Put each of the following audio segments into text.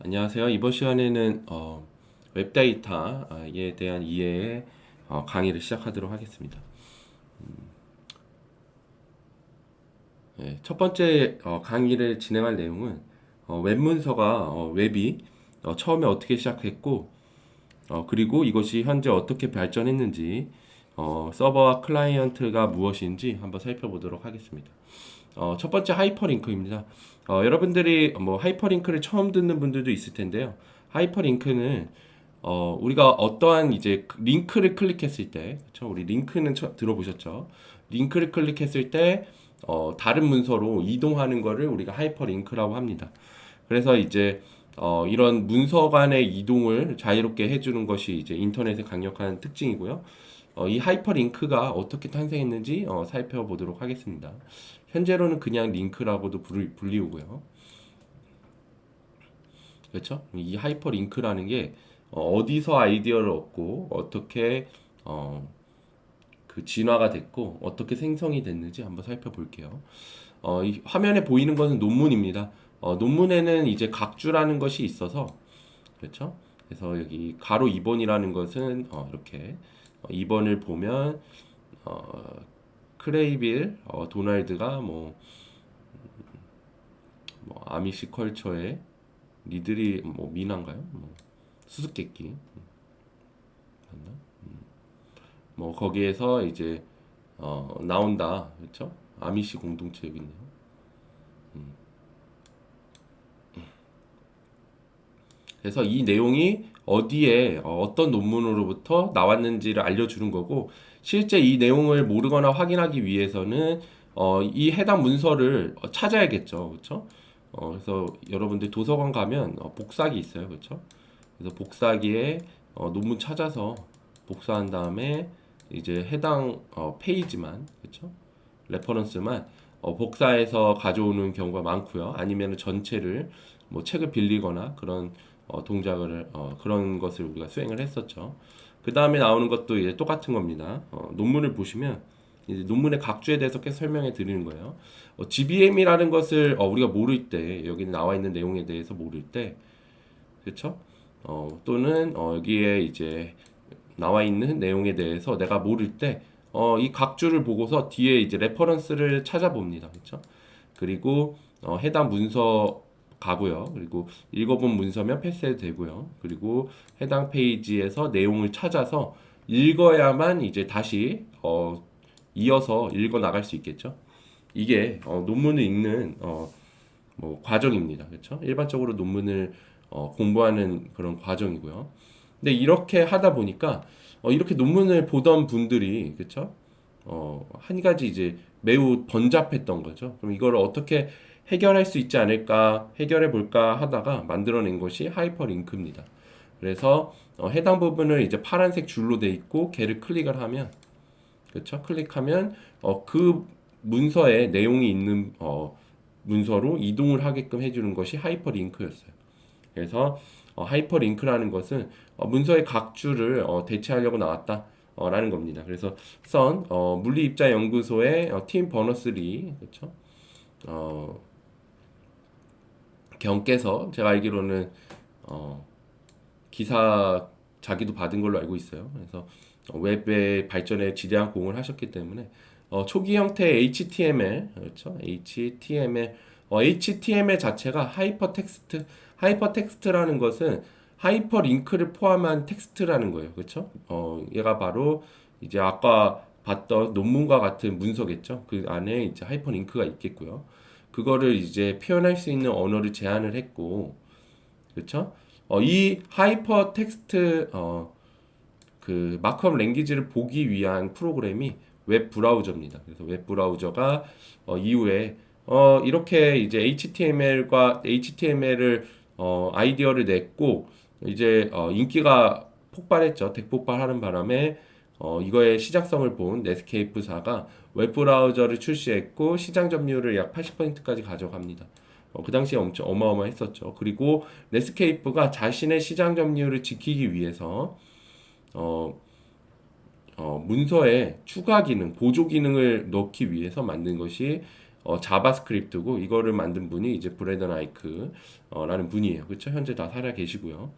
안녕하세요. 이번 시간에는 웹데이터에 대한 이해의 강의를 시작하도록 하겠습니다. 첫 번째 강의를 진행할 내용은 웹문서가 웹이 처음에 어떻게 시작했고 그리고 이것이 현재 어떻게 발전했는지 서버와 클라이언트가 무엇인지 한번 살펴보도록 하겠습니다. 첫 번째 하이퍼링크입니다. 여러분들이 뭐 하이퍼링크를 처음 듣는 분들도 있을 텐데요. 하이퍼링크는 우리가 어떠한 이제 링크를 클릭했을 때, 그렇죠? 우리 링크는 들어보셨죠? 링크를 클릭했을 때 다른 문서로 이동하는 거를 우리가 하이퍼링크라고 합니다. 그래서 이제 이런 문서 간의 이동을 자유롭게 해주는 것이 이제 인터넷의 강력한 특징이고요. 이 하이퍼링크가 어떻게 탄생했는지 살펴보도록 하겠습니다. 현재로는 그냥 링크라고도 불리우고요. 그렇죠? 이 하이퍼링크라는 게 어디서 아이디어를 얻고 어떻게 그 진화가 됐고 어떻게 생성이 됐는지 한번 살펴볼게요. 이 화면에 보이는 것은 논문입니다. 논문에는 이제 각주라는 것이 있어서 그렇죠? 그래서 여기 가로 2번이라는 것은 이렇게 2번을 보면 크레이빌 도널드가 뭐 아미시 컬처의 니들이 뭐 미나인가요? 뭐 수수께끼 맞나? 뭐 거기에서 이제 나온다 그렇죠? 아미시 공동체 여기 있네요. 그래서 이 내용이 어디에 어떤 논문으로부터 나왔는지를 알려주는 거고 실제 이 내용을 모르거나 확인하기 위해서는 이 해당 문서를 찾아야겠죠, 그렇죠? 그래서 여러분들 도서관 가면 복사기 있어요, 그렇죠? 그래서 복사기에 논문 찾아서 복사한 다음에 이제 해당 페이지만 그렇죠? 레퍼런스만 복사해서 가져오는 경우가 많고요. 아니면 전체를 뭐 책을 빌리거나 그런 동작을 그런 것을 우리가 수행을 했었죠. 그 다음에 나오는 것도 이제 똑같은 겁니다. 논문을 보시면 이제 논문의 각주에 대해서 계속 설명해 드리는 거예요. GBM이라는 것을 우리가 모를 때 여기 나와 있는 내용에 대해서 모를 때 그렇죠? 또는 여기에 이제 나와 있는 내용에 대해서 내가 모를 때 이 각주를 보고서 뒤에 이제 레퍼런스를 찾아봅니다. 그렇죠? 그리고 해당 문서 가고요. 그리고 읽어본 문서면 패스해도 되고요. 그리고 해당 페이지에서 내용을 찾아서 읽어야만 이제 다시 이어서 읽어 나갈 수 있겠죠. 이게 논문을 읽는 뭐 과정입니다. 그렇죠? 일반적으로 논문을 공부하는 그런 과정이고요. 근데 이렇게 하다 보니까 이렇게 논문을 보던 분들이 그렇죠? 한 가지 이제 매우 번잡했던 거죠. 그럼 이걸 어떻게 해결할 수 있지 않을까 해결해 볼까 하다가 만들어낸 것이 하이퍼링크입니다. 그래서 해당 부분을 이제 파란색 줄로 돼 있고 걔를 클릭을 하면 그렇죠? 클릭하면 그 문서에 내용이 있는 문서로 이동을 하게끔 해주는 것이 하이퍼링크였어요. 그래서 하이퍼링크라는 것은 문서의 각주를 대체하려고 나왔다. 라는 겁니다. 그래서 선 물리입자연구소의 팀 버너스리 그렇죠? 어, 경께서 제가 알기로는 기사 자기도 받은 걸로 알고 있어요. 그래서 웹의 발전에 지대한 공을 하셨기 때문에 초기 형태의 HTML 그렇죠? HTML 자체가 하이퍼텍스트라는 것은 하이퍼링크를 포함한 텍스트라는 거예요. 그렇죠? 얘가 바로 이제 아까 봤던 논문과 같은 문서겠죠. 그 안에 이제 하이퍼링크가 있겠고요. 그거를 이제 표현할 수 있는 언어를 제안을 했고, 그렇죠? 이 하이퍼 텍스트 그 마크업 랭귀지를 보기 위한 프로그램이 웹 브라우저입니다. 그래서 웹 브라우저가 이후에 이렇게 이제 HTML을 아이디어를 냈고 이제 인기가 폭발했죠. 대폭발하는 바람에 이거의 시작성을 본 넷스케이프사가 웹 브라우저를 출시했고 시장 점유율을 약 80%까지 가져갑니다. 그 당시에 엄청 어마어마했었죠. 그리고 넷스케이프가 자신의 시장 점유율을 지키기 위해서 어, 문서에 추가 기능, 보조 기능을 넣기 위해서 만든 것이 자바스크립트고 이거를 만든 분이 이제 브래던 아이크 라는 분이에요. 그렇죠? 현재 다 살아 계시고요.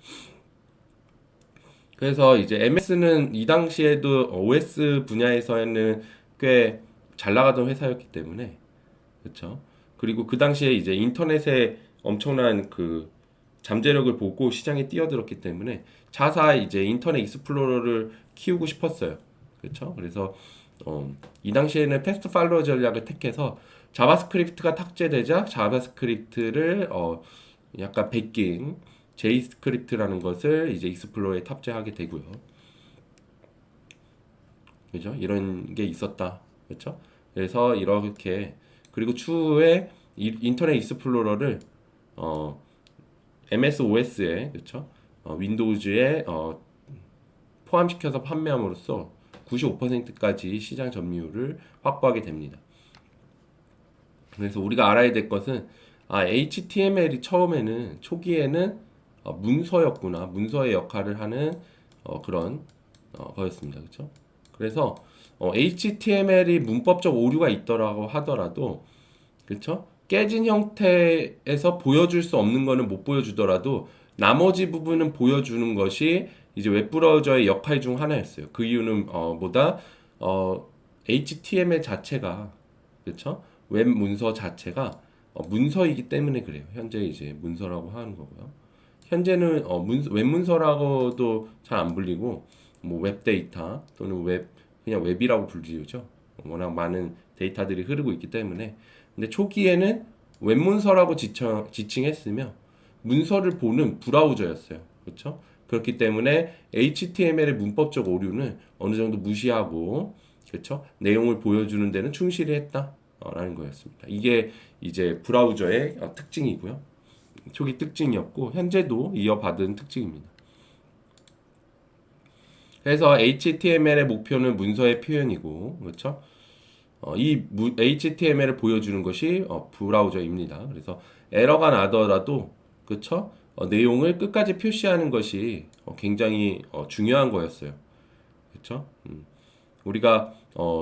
그래서 이제 MS는 이 당시에도 OS 분야에서는 꽤 잘 나가던 회사였기 때문에 그렇죠. 그리고 그 당시에 이제 인터넷에 엄청난 그 잠재력을 보고 시장에 뛰어들었기 때문에 자사 이제 인터넷 익스플로러를 키우고 싶었어요. 그렇죠. 그래서 이 당시에는 패스트 팔로워 전략을 택해서 자바스크립트가 탑재되자 자바스크립트를 약간 베낀 제이스크립트라는 것을 이제 익스플로러에 탑재하게 되고요. 그죠? 이런 게 있었다. 그렇죠? 그래서 이렇게 그리고 추후에 인터넷 익스플로러를 어, MS OS에 그렇죠? 윈도우즈에 포함시켜서 판매함으로써 95%까지 시장 점유율을 확보하게 됩니다. 그래서 우리가 알아야 될 것은 HTML이 처음에는 초기에는 문서였구나. 문서의 역할을 하는 그런 거였습니다. 그렇죠? 그래서 HTML이 문법적 오류가 있더라고 하더라도 그렇죠? 깨진 형태에서 보여줄 수 없는 거는 못 보여주더라도 나머지 부분은 보여주는 것이 이제 웹브라우저의 역할 중 하나였어요. 그 이유는 HTML 자체가 그렇죠? 웹 문서 자체가 문서이기 때문에 그래요. 현재 이제 문서라고 하는 거고요. 현재는 웹 문서라고도 잘 안 불리고 뭐 웹 데이터 또는 웹 그냥 웹이라고 불리죠. 워낙 많은 데이터들이 흐르고 있기 때문에. 근데 초기에는 웹 문서라고 지칭했으며 문서를 보는 브라우저였어요. 그렇죠? 그렇기 때문에 HTML의 문법적 오류는 어느 정도 무시하고 그렇죠? 내용을 보여주는 데는 충실히 했다라는 거였습니다. 이게 이제 브라우저의 특징이고요. 초기 특징이었고 현재도 이어받은 특징입니다. 그래서 HTML의 목표는 문서의 표현이고 그렇죠? HTML을 보여주는 것이 브라우저입니다. 그래서 에러가 나더라도 그렇죠? 내용을 끝까지 표시하는 것이 굉장히 중요한 거였어요. 그렇죠? 우리가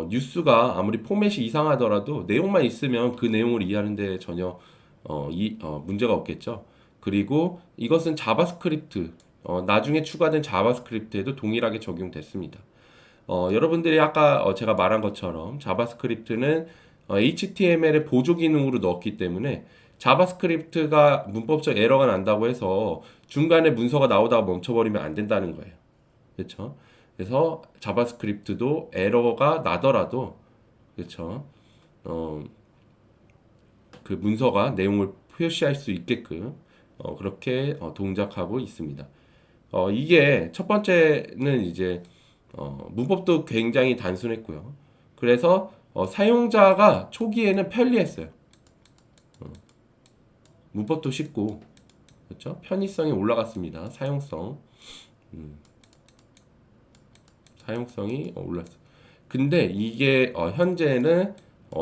뉴스가 아무리 포맷이 이상하더라도 내용만 있으면 그 내용을 이해하는데 전혀 문제가 없겠죠. 그리고 이것은 자바스크립트 나중에 추가된 자바스크립트에도 동일하게 적용됐습니다. 여러분들이 아까 제가 말한 것처럼 자바스크립트는 HTML의 보조 기능으로 넣었기 때문에 자바스크립트가 문법적 에러가 난다고 해서 중간에 문서가 나오다가 멈춰버리면 안 된다는 거예요. 그렇죠? 그래서 자바스크립트도 에러가 나더라도 그렇죠? 그 문서가 내용을 표시할 수 있게끔 그렇게 동작하고 있습니다. 이게 첫 번째는 이제 문법도 굉장히 단순했고요. 그래서 사용자가 초기에는 편리했어요. 문법도 쉽고 그렇죠? 편의성이 올라갔습니다. 사용성이 올랐어요. 근데 이게 현재는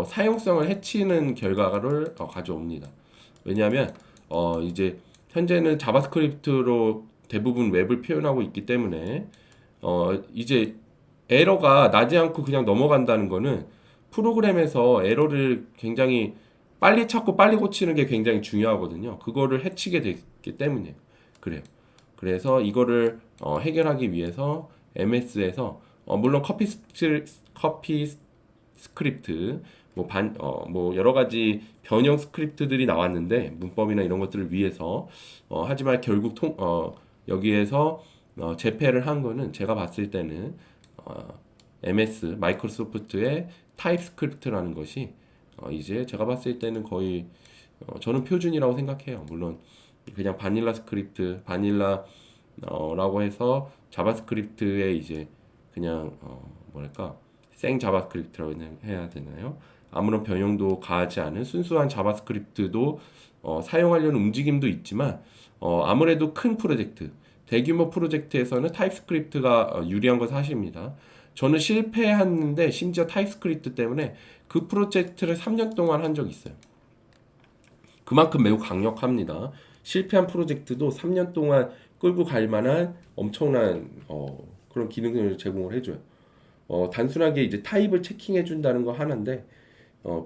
사용성을 해치는 결과를 가져옵니다. 왜냐하면 이제 현재는 자바스크립트로 대부분 웹을 표현하고 있기 때문에 이제 에러가 나지 않고 그냥 넘어간다는 거는 프로그램에서 에러를 굉장히 빨리 찾고 빨리 고치는 게 굉장히 중요하거든요. 그거를 해치게 됐기 때문에 그래요. 그래서 이거를 해결하기 위해서 MS에서 물론 커피 스크립트 뭐 여러 가지 변형 스크립트들이 나왔는데 문법이나 이런 것들을 위해서 하지만 결국 여기에서 재패를 한 거는 제가 봤을 때는 MS 마이크로소프트의 타입스크립트라는 것이 이제 제가 봤을 때는 거의 저는 표준이라고 생각해요. 물론 그냥 바닐라 스크립트, 바닐라라고 해서 자바스크립트에 이제 그냥 뭐랄까 생 자바스크립트라고 해야 되나요? 아무런 변형도 가하지 않은 순수한 자바스크립트도 사용하려는 움직임도 있지만 아무래도 큰 프로젝트, 대규모 프로젝트에서는 타입스크립트가 유리한 건 사실입니다. 저는 실패했는데 심지어 타입스크립트 때문에 그 프로젝트를 3년 동안 한 적이 있어요. 그만큼 매우 강력합니다. 실패한 프로젝트도 3년 동안 끌고 갈 만한 엄청난 그런 기능을 제공을 해줘요. 단순하게 이제 타입을 체킹해 준다는 거 하나인데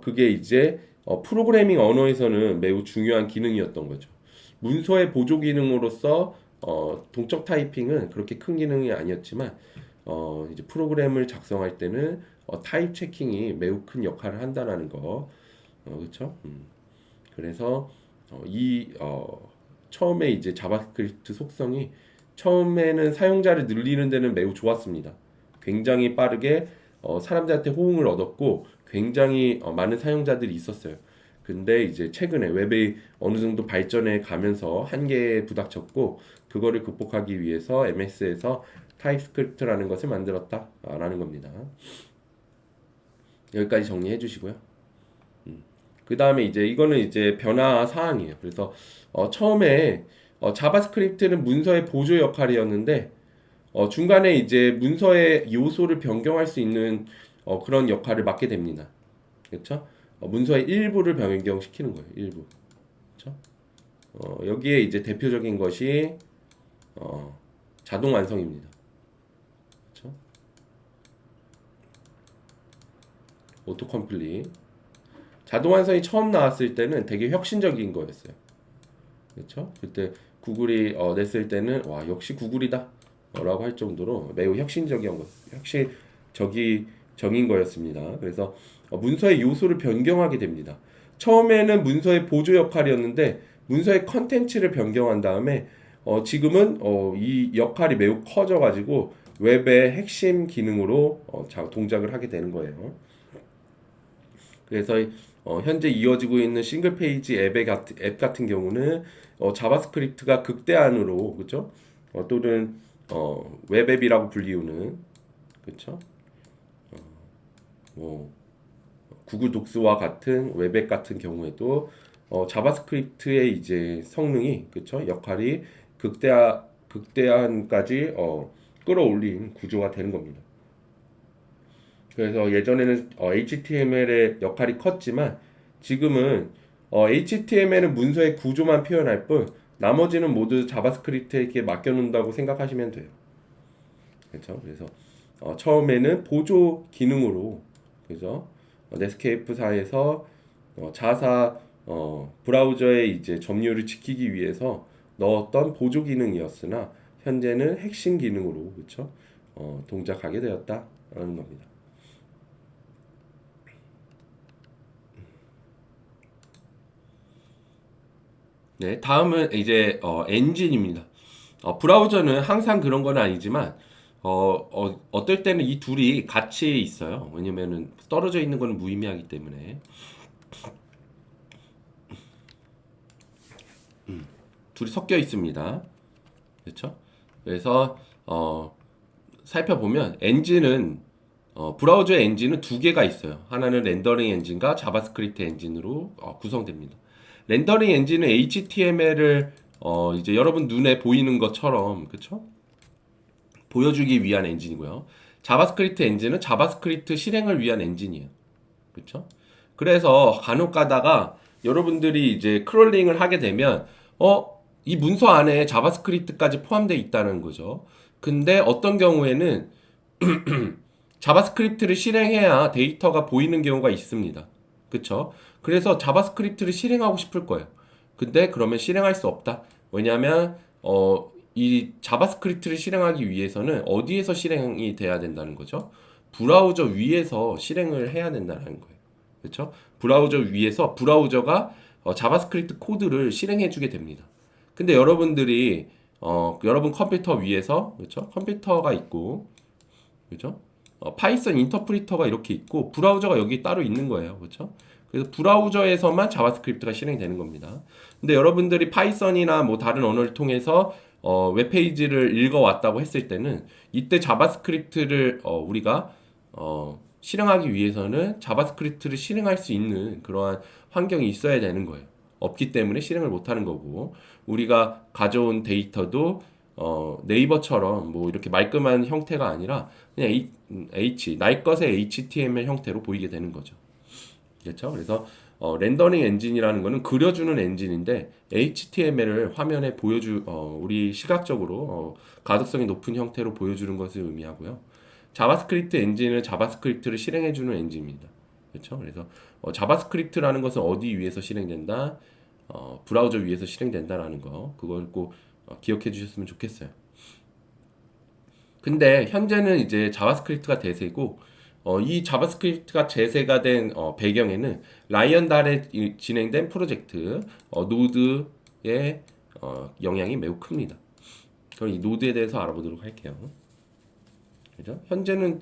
그게 이제 프로그래밍 언어에서는 매우 중요한 기능이었던 거죠. 문서의 보조 기능으로서 동적 타이핑은 그렇게 큰 기능이 아니었지만 이제 프로그램을 작성할 때는 타입 체킹이 매우 큰 역할을 한다라는 거, 그렇죠? 그래서 처음에 이제 자바스크립트 속성이 처음에는 사용자를 늘리는 데는 매우 좋았습니다. 굉장히 빠르게 사람들한테 호응을 얻었고 굉장히 많은 사용자들이 있었어요. 근데 이제 최근에 웹이 어느 정도 발전해 가면서 한계에 부닥쳤고 그거를 극복하기 위해서 MS에서 타입스크립트라는 것을 만들었다라는 겁니다. 여기까지 정리해 주시고요. 그 다음에 이제 이거는 이제 변화 사항이에요. 그래서 처음에 자바스크립트는 문서의 보조 역할이었는데 중간에 이제 문서의 요소를 변경할 수 있는 그런 역할을 맡게 됩니다. 그렇죠? 문서의 일부를 변경시키는 거예요. 일부. 그렇죠? 여기에 이제 대표적인 것이 자동 완성입니다. 그렇죠? 오토 컴플릿. 자동 완성이 처음 나왔을 때는 되게 혁신적인 거였어요. 그렇죠? 그때 구글이 냈을 때는 와 역시 구글이다 라고 할 정도로 매우 혁신적인 거였습니다. 그래서 문서의 요소를 변경하게 됩니다. 처음에는 문서의 보조 역할이었는데 문서의 컨텐츠를 변경한 다음에 지금은 이 역할이 매우 커져가지고 웹의 핵심 기능으로 동작을 하게 되는 거예요. 그래서 현재 이어지고 있는 싱글 페이지 앱 같은 경우는 자바스크립트가 극대안으로 그렇죠? 또는 웹앱이라고 불리우는 그렇죠? 뭐 구글 독스와 같은 웹앱 같은 경우에도 자바스크립트의 이제 성능이 그렇죠? 역할이 극대한까지 끌어올린 구조가 되는 겁니다. 그래서 예전에는 HTML의 역할이 컸지만 지금은 HTML은 문서의 구조만 표현할 뿐 나머지는 모두 자바스크립트에게 맡겨놓는다고 생각하시면 돼요. 그렇죠? 그래서 처음에는 보조 기능으로 그죠? 넷스케이프사에서 자사 브라우저의 이제 점유율을 지키기 위해서 넣었던 보조 기능이었으나 현재는 핵심 기능으로 그렇죠? 동작하게 되었다라는 겁니다. 네, 다음은 이제 엔진입니다. 브라우저는 항상 그런 건 아니지만 어떨 때는 이 둘이 같이 있어요. 왜냐면은 떨어져 있는 거는 무의미하기 때문에 둘이 섞여 있습니다. 그렇죠? 그래서 살펴보면 엔진은 브라우저의 엔진은 두 개가 있어요. 하나는 렌더링 엔진과 자바스크립트 엔진으로 구성됩니다. 렌더링 엔진은 HTML을 이제 여러분 눈에 보이는 것처럼 그쵸? 보여주기 위한 엔진이고요. 자바스크립트 엔진은 자바스크립트 실행을 위한 엔진이에요. 그쵸? 그래서 간혹 가다가 여러분들이 이제 크롤링을 하게 되면 이 문서 안에 자바스크립트까지 포함되어 있다는 거죠. 근데 어떤 경우에는 자바스크립트를 실행해야 데이터가 보이는 경우가 있습니다. 그쵸? 그래서 자바스크립트를 실행하고 싶을 거예요. 근데 그러면 실행할 수 없다. 왜냐하면 이 자바스크립트를 실행하기 위해서는 어디에서 실행이 돼야 된다는 거죠? 브라우저 위에서 실행을 해야 된다는 거예요. 그렇죠? 브라우저 위에서 브라우저가 자바스크립트 코드를 실행해 주게 됩니다. 근데 여러분들이 여러분 컴퓨터 위에서 그렇죠? 컴퓨터가 있고 그렇죠? 파이썬 인터프리터가 이렇게 있고 브라우저가 여기 따로 있는 거예요. 그렇죠? 그래서 브라우저에서만 자바스크립트가 실행되는 겁니다. 근데 여러분들이 파이썬이나 뭐 다른 언어를 통해서 웹페이지를 읽어왔다고 했을 때는 이때 자바스크립트를 우리가 실행하기 위해서는 자바스크립트를 실행할 수 있는 그러한 환경이 있어야 되는 거예요. 없기 때문에 실행을 못하는 거고 우리가 가져온 데이터도 네이버처럼 뭐 이렇게 말끔한 형태가 아니라 그냥 날 것의 HTML 형태로 보이게 되는 거죠. 그렇죠? 그래서 렌더링 엔진이라는 거는 그려주는 엔진인데 HTML을 화면에 우리 시각적으로 가독성이 높은 형태로 보여주는 것을 의미하고요. 자바스크립트 엔진은 자바스크립트를 실행해주는 엔진입니다. 그렇죠? 그래서 자바스크립트라는 것은 어디 위에서 실행된다? 브라우저 위에서 실행된다라는 거 그걸 꼭 기억해 주셨으면 좋겠어요. 근데 현재는 이제 자바스크립트가 대세고 이 자바스크립트가 제세가 된 배경에는 라이언 달에 진행된 프로젝트 노드의 영향이 매우 큽니다. 그럼 이 노드에 대해서 알아보도록 할게요. 그죠? 현재는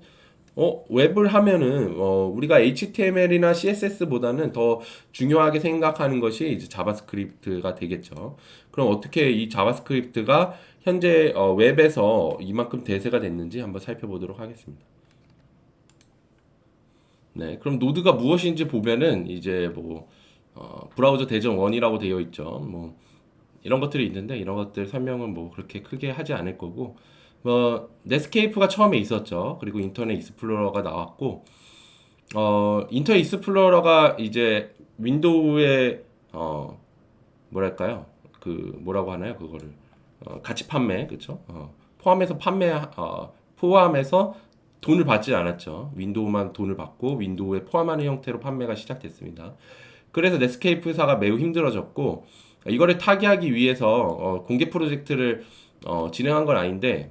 웹을 하면은 우리가 HTML이나 CSS보다는 더 중요하게 생각하는 것이 이제 자바스크립트가 되겠죠. 그럼 어떻게 이 자바스크립트가 현재 웹에서 이만큼 대세가 됐는지 한번 살펴보도록 하겠습니다. 네, 그럼 노드가 무엇인지 보면은 이제 뭐 브라우저 대전 1이라고 되어 있죠. 뭐 이런 것들이 있는데 이런 것들 설명은 뭐 그렇게 크게 하지 않을 거고 뭐 넷스케이프가 처음에 있었죠. 그리고 인터넷 익스플로러가 나왔고 인터넷 익스플로러가 이제 윈도우에 뭐랄까요? 그 뭐라고 하나요? 그거를 같이 판매, 그렇죠? 포함해서 돈을 받지 않았죠. 윈도우만 돈을 받고 윈도우에 포함하는 형태로 판매가 시작됐습니다. 그래서 넷스케이프사가 매우 힘들어졌고 이거를 타개하기 위해서 공개 프로젝트를 진행한 건 아닌데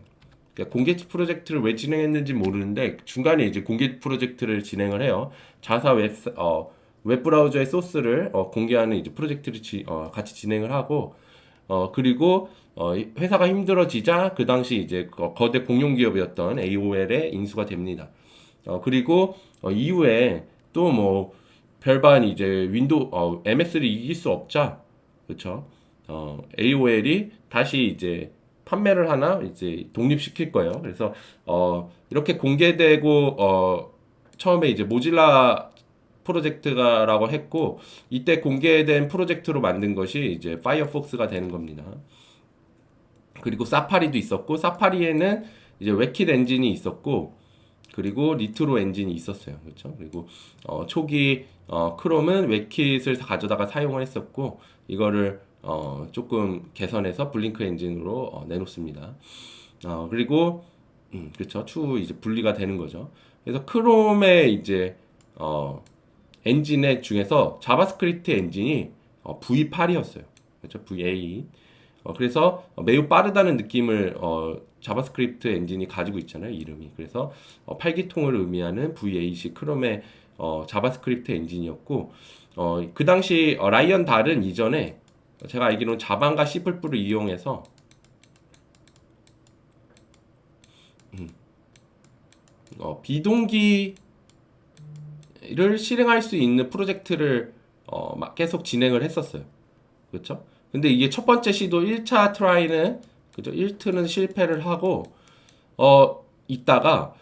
그러니까 공개 프로젝트를 왜 진행했는지 모르는데 중간에 이제 공개 프로젝트를 진행을 해요. 자사 웹 브라우저의 소스를 공개하는 이제 프로젝트를 같이 진행을 하고 그리고 회사가 힘들어지자 그 당시 이제 거대 공룡 기업이었던 AOL에 인수가 됩니다. 그리고 이후에 또 뭐 별반 이제 MS를 이길 수 없자 그렇죠. AOL이 다시 이제 판매를 하나 이제 독립시킬 거예요. 그래서 이렇게 공개되고 처음에 이제 모질라 프로젝트가라고 했고 이때 공개된 프로젝트로 만든 것이 이제 파이어폭스가 되는 겁니다. 그리고 사파리도 있었고 사파리에는 이제 웹킷 엔진이 있었고 그리고 리트로 엔진이 있었어요. 그렇죠? 그리고 초기 크롬은 웹킷을 가져다가 사용을 했었고 이거를 조금 개선해서 블링크 엔진으로 내놓습니다. 그리고 그렇죠. 추후 이제 분리가 되는 거죠. 그래서 크롬의 이제 엔진의 중에서 자바스크립트 엔진이 V8이었어요. 그렇죠? V8. 그래서 매우 빠르다는 느낌을 자바스크립트 엔진이 가지고 있잖아요. 이름이. 그래서 8기통을 의미하는 V8이 크롬의 자바스크립트 엔진이었고 그 당시 라이언 달은 이전에 제가 알기로는 자방과 C++를 이용해서 비동기를 실행할 수 있는 프로젝트를 막 계속 진행을 했었어요. 그렇죠? 근데 이게 첫 번째 시도 1차 트라이는 그죠? 1트는 실패를 하고 있다가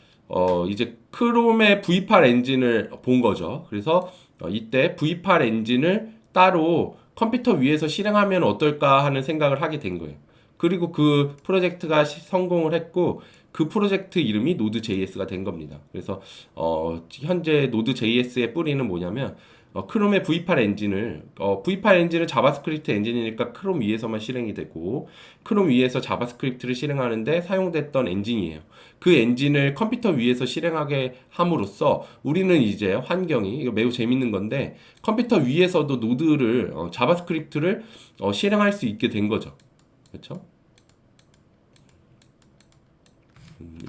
이제 크롬의 V8 엔진을 본 거죠. 그래서 이때 V8 엔진을 따로 컴퓨터 위에서 실행하면 어떨까 하는 생각을 하게 된 거예요. 그리고 그 프로젝트가 성공을 했고 그 프로젝트 이름이 Node.js가 된 겁니다. 그래서 현재 Node.js의 뿌리는 뭐냐면 크롬의 V8 엔진을 V8 엔진은 자바스크립트 엔진이니까 크롬 위에서만 실행이 되고 크롬 위에서 자바스크립트를 실행하는데 사용됐던 엔진이에요. 그 엔진을 컴퓨터 위에서 실행하게 함으로써 우리는 이제 환경이 이거 매우 재밌는 건데 컴퓨터 위에서도 노드를 자바스크립트를 실행할 수 있게 된 거죠. 그렇죠?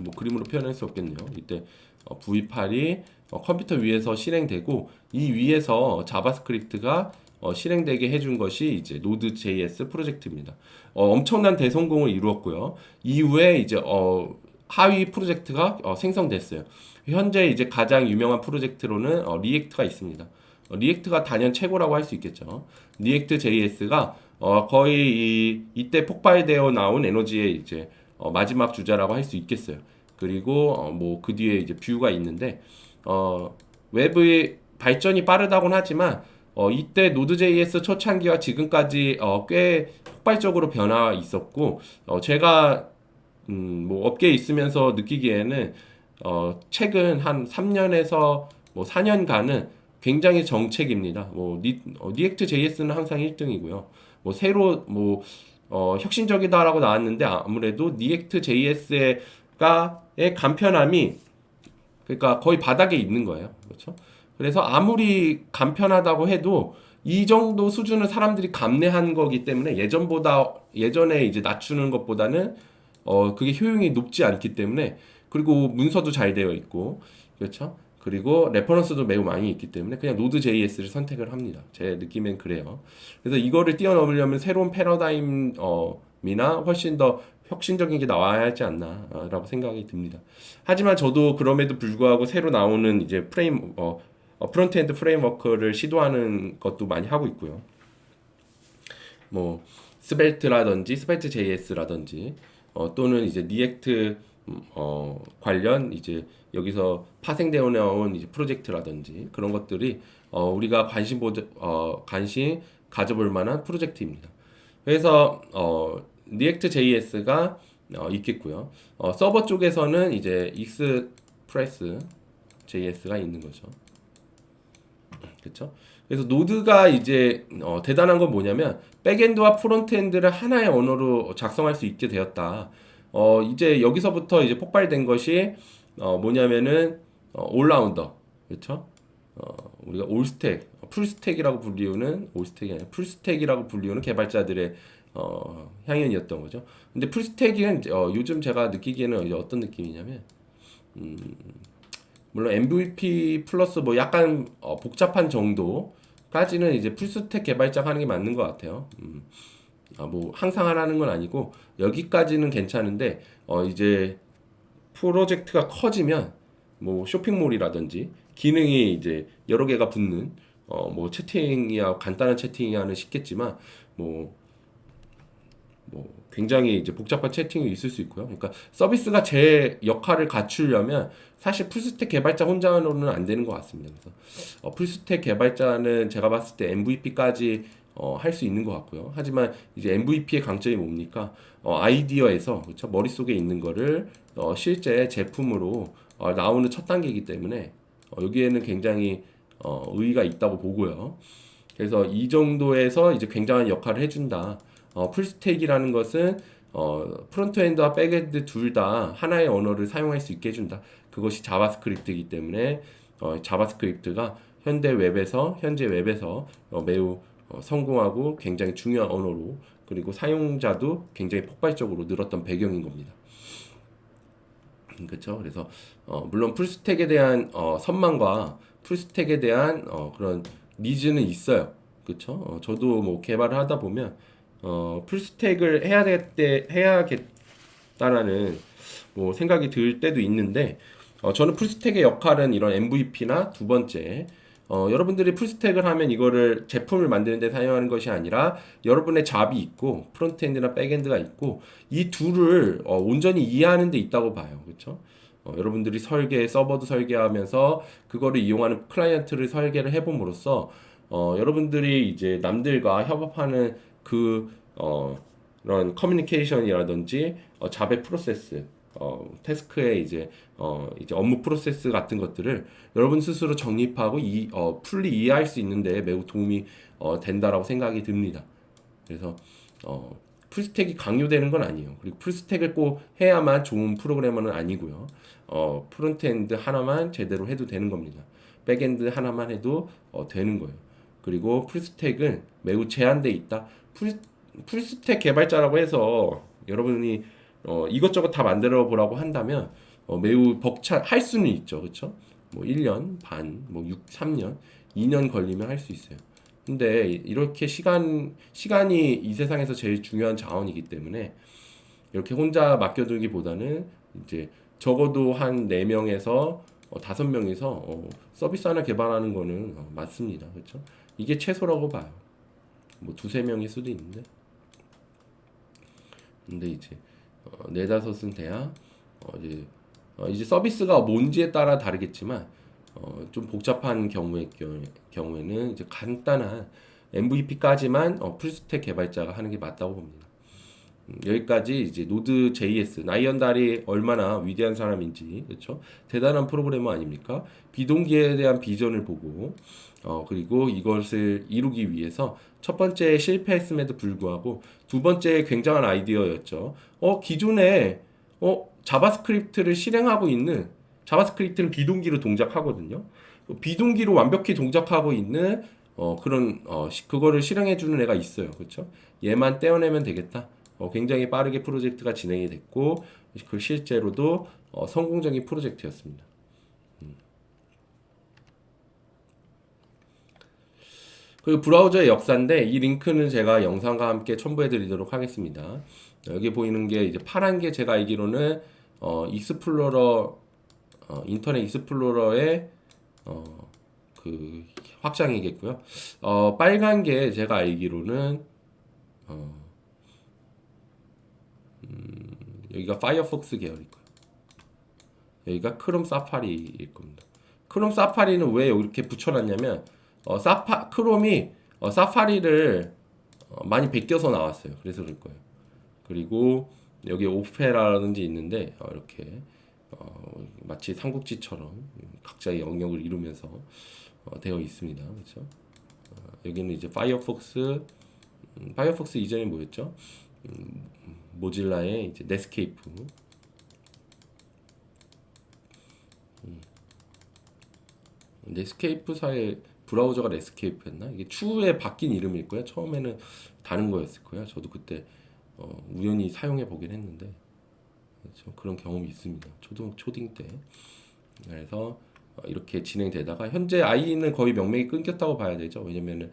뭐 그림으로 표현할 수 없겠네요. 이때 V8이 컴퓨터 위에서 실행되고 이 위에서 자바스크립트가 실행되게 해준 것이 이제 Node.js 프로젝트입니다. 엄청난 대성공을 이루었고요. 이후에 이제 하위 프로젝트가 생성됐어요. 현재 이제 가장 유명한 프로젝트로는 리액트가 있습니다. 리액트가 단연 최고라고 할 수 있겠죠. 리액트.js가 거의 이때 폭발되어 나온 에너지의 이제 마지막 주자라고 할 수 있겠어요. 그리고 뭐 그 뒤에 이제 뷰가 있는데 웹의 발전이 빠르다고는 하지만 이때 Node.js 초창기와 지금까지 꽤 폭발적으로 변화 있었고 제가 뭐 업계에 있으면서 느끼기에는 최근 한 3년에서 뭐 4년간은 굉장히 정책입니다. 뭐 React.js는 항상 1등이고요. 뭐 새로 뭐 혁신적이다라고 나왔는데 아무래도 React.js의 간편함이 그러니까 거의 바닥에 있는 거예요. 그렇죠? 그래서 아무리 간편하다고 해도 이 정도 수준을 사람들이 감내한 거기 때문에 예전에 이제 낮추는 것보다는 그게 효용이 높지 않기 때문에, 그리고 문서도 잘 되어 있고, 그렇죠? 그리고 레퍼런스도 매우 많이 있기 때문에 그냥 Node.js를 선택을 합니다. 제 느낌엔 그래요. 그래서 이거를 뛰어넘으려면 새로운 패러다임이나 훨씬 더 혁신적인 게 나와야 하지 않나라고 생각이 듭니다. 하지만 저도 그럼에도 불구하고 새로 나오는 이제 프론트엔드 프레임워크를 시도하는 것도 많이 하고 있고요. 뭐 스벨트 JS라든지 또는 이제 리액트 관련 이제 여기서 파생되어 나온 이제 프로젝트라든지 그런 것들이 우리가 관심 가져볼 만한 프로젝트입니다. 그래서 리액트 JS가 있겠고요. 서버 쪽에서는 이제 익스프레스 JS가 있는 거죠. 그렇죠? 그래서 노드가 이제 대단한 건 뭐냐면 백엔드와 프론트엔드를 하나의 언어로 작성할 수 있게 되었다. 이제 여기서부터 이제 폭발된 것이 뭐냐면은 올라운더, 그렇죠? 우리가 풀스택이라고 불리우는 개발자들의 향연이었던 거죠. 근데 풀스택은 요즘 제가 느끼기에는 이제 어떤 느낌이냐면 물론 MVP 플러스 뭐 약간 복잡한 정도까지는 이제 풀스택 개발자가 하는 게 맞는 것 같아요. 뭐 항상 하라는 건 아니고 여기까지는 괜찮은데 이제 프로젝트가 커지면 뭐 쇼핑몰이라든지 기능이 이제 여러 개가 붙는 뭐 채팅이야 간단한 채팅이야는 쉽겠지만 뭐 굉장히 이제 복잡한 채팅이 있을 수 있고요. 그러니까 서비스가 제 역할을 갖추려면 사실 풀스택 개발자 혼자로는 안 되는 것 같습니다. 그래서 풀스택 개발자는 제가 봤을 때 MVP까지 할 수 있는 것 같고요. 하지만 이제 MVP의 강점이 뭡니까? 아이디어에서 그렇죠? 머릿속에 있는 거를 실제 제품으로 나오는 첫 단계이기 때문에 여기에는 굉장히 의의가 있다고 보고요. 그래서 이 정도에서 이제 굉장한 역할을 해준다. 풀스택이라는 것은 프론트엔드와 백엔드 둘 다 하나의 언어를 사용할 수 있게 해준다. 그것이 자바스크립트이기 때문에 자바스크립트가 현재 웹에서 매우 성공하고 굉장히 중요한 언어로, 그리고 사용자도 굉장히 폭발적으로 늘었던 배경인 겁니다. 그렇죠? 그래서 물론 풀스택에 대한 선망과 풀스택에 대한 그런 니즈는 있어요. 그렇죠? 저도 뭐 개발을 하다 보면 풀스택을 해야겠다라는 뭐 생각이 들 때도 있는데 저는 풀스택의 역할은 이런 MVP나 두 번째 여러분들이 풀스택을 하면 이거를 제품을 만드는 데 사용하는 것이 아니라 여러분의 잡이 있고 프론트엔드나 백엔드가 있고 이 둘을 온전히 이해하는 데 있다고 봐요. 그렇죠? 여러분들이 서버도 설계하면서 그거를 이용하는 클라이언트를 설계를 해봄으로써 여러분들이 이제 남들과 협업하는 그런 커뮤니케이션이라든지 잡의 프로세스, 태스크의 이제 업무 프로세스 같은 것들을 여러분 스스로 정립하고 풀리 이해할 수 있는데 매우 도움이 된다라고 생각이 듭니다. 그래서 풀스택이 강요되는 건 아니에요. 그리고 풀스택을 꼭 해야만 좋은 프로그래머는 아니고요. 프론트엔드 하나만 제대로 해도 되는 겁니다. 백엔드 하나만 해도 되는 거예요. 그리고 풀스택은 매우 제한돼 있다. 풀스택 개발자라고 해서 여러분이 이것저것 다 만들어 보라고 한다면 매우 할 수는 있죠. 그렇죠? 뭐 1년 반, 뭐 3년, 2년 걸리면 할 수 있어요. 근데 이렇게 시간이 이 세상에서 제일 중요한 자원이기 때문에 이렇게 혼자 맡겨두기보다는 이제 적어도 한 4명에서 5명이서 서비스 하나 개발하는 거는 맞습니다. 그렇죠? 이게 최소라고 봐요. 뭐 2-3명일 수도 있는데 근데 이제 4-5은 돼야 이제 서비스가 뭔지에 따라 다르겠지만 좀 복잡한 경우에는 이제 간단한 MVP까지만 풀스택 개발자가 하는 게 맞다고 봅니다. 여기까지 이제 Node.js 나이언달이 얼마나 위대한 사람인지, 그렇죠? 대단한 프로그래머 아닙니까? 비동기에 대한 비전을 보고 그리고 이것을 이루기 위해서 첫 번째 실패했음에도 불구하고 두 번째 굉장한 아이디어였죠. 기존에 자바스크립트를 실행하고 있는 자바스크립트는 비동기로 동작하거든요. 비동기로 완벽히 동작하고 있는 그런 그거를 실행해 주는 애가 있어요. 그렇죠? 얘만 떼어내면 되겠다. 굉장히 빠르게 프로젝트가 진행이 됐고 그 실제로도 성공적인 프로젝트였습니다. 그리고 브라우저의 역사인데 이 링크는 제가 영상과 함께 첨부해 드리도록 하겠습니다. 여기 보이는 게 이제 파란 게 제가 알기로는 익스플로러 인터넷 익스플로러의 그 확장이겠고요. 빨간 게 제가 알기로는 어, 여기가 파이어폭스 계열일 거예요. 여기가 크롬 사파리일 겁니다. 크롬 사파리는 왜 이렇게 붙여놨냐면 크롬이 사파리를 많이 베껴서 나왔어요. 그래서 그럴 거예요. 그리고 여기 오페라라든지 있는데 이렇게 마치 삼국지처럼 각자의 영역을 이루면서 되어 있습니다. 그렇죠? 여기는 이제 파이어폭스 이전에 뭐였죠? 모질라의 이제 넷스케이프. 넷스케이프사의 브라우저가 넷스케이프였나? 이게 추후에 바뀐 이름일 거야. 처음에는 다른 거였을 거야. 저도 그때 우연히 사용해 보긴 했는데 그렇죠? 그런 경험이 있습니다. 초딩 때. 그래서 이렇게 진행되다가 현재 IE는 거의 명맥이 끊겼다고 봐야 되죠. 왜냐면은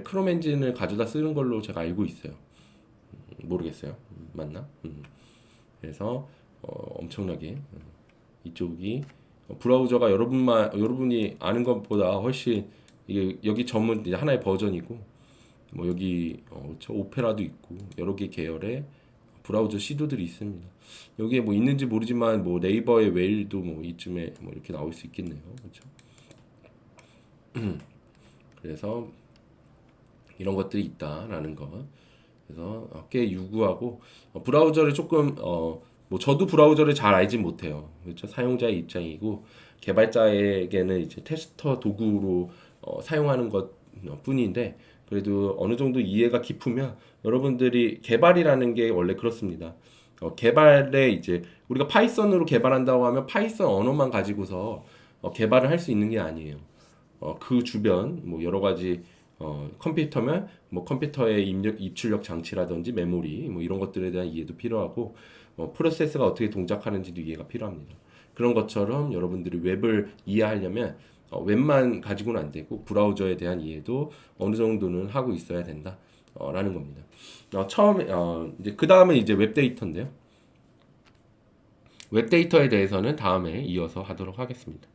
크롬 엔진을 가져다 쓰는 걸로 제가 알고 있어요. 모르겠어요. 맞나? 그래서 엄청나게 이쪽이 브라우저가 여러분이 아는 것보다 훨씬 이게 여기 전문 이제 하나의 버전이고 뭐 여기 그렇죠? 오페라도 있고 여러 개 계열의 브라우저 시도들이 있습니다. 여기에 뭐 있는지 모르지만 뭐 네이버의 웨일도 뭐 이쯤에 뭐 이렇게 나올 수 있겠네요. 그렇죠? 그래서 이런 것들이 있다라는 것. 그래서 꽤 유구하고 브라우저를 조금 뭐 저도 브라우저를 잘 알진 못해요. 그렇죠? 사용자의 입장이고 개발자에게는 이제 테스터 도구로 사용하는 것 뿐인데 그래도 어느 정도 이해가 깊으면 여러분들이 개발이라는 게 원래 그렇습니다. 개발에 이제 우리가 파이썬으로 개발한다고 하면 파이썬 언어만 가지고서 개발을 할 수 있는 게 아니에요. 그 주변 뭐 여러 가지 컴퓨터면 뭐 컴퓨터의 입출력 장치라든지 메모리 뭐 이런 것들에 대한 이해도 필요하고 프로세스가 어떻게 동작하는지도 이해가 필요합니다. 그런 것처럼 여러분들이 웹을 이해하려면 웹만 가지고는 안 되고 브라우저에 대한 이해도 어느 정도는 하고 있어야 된다. 라는 겁니다. 처음에 이제 그 다음에 이제 웹 데이터인데요. 웹 데이터에 대해서는 다음에 이어서 하도록 하겠습니다.